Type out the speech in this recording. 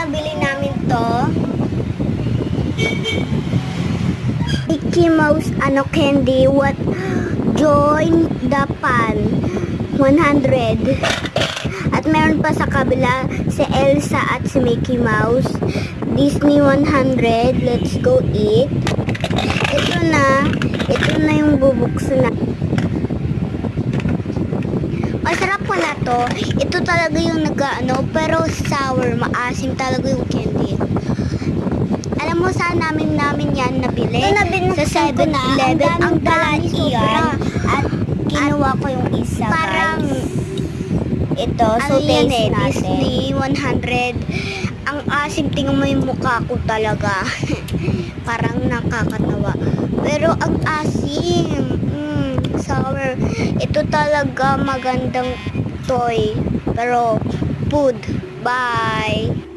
nabili namin to. Mickey Mouse candy. What? Join the fun. 100. At meron pa sa kabila si Elsa at si Mickey Mouse. Disney 100. Let's go eat. Ito na yung bubuksan na. Masarap pala to. Ito talaga yung pero sour, maasim talaga yung candy. Alam mo saan namin yan nabili? Sa 7-Eleven. Ang dami iyan. At kinuha ko yung isa, parang, guys. Ito, so taste natin. Disney 100. Ang asim, tingnan mo yung mukha ko talaga. Parang nakakatawa. Pero ang asim. Sour. Ito talaga magandang toy. Pero food. Bye.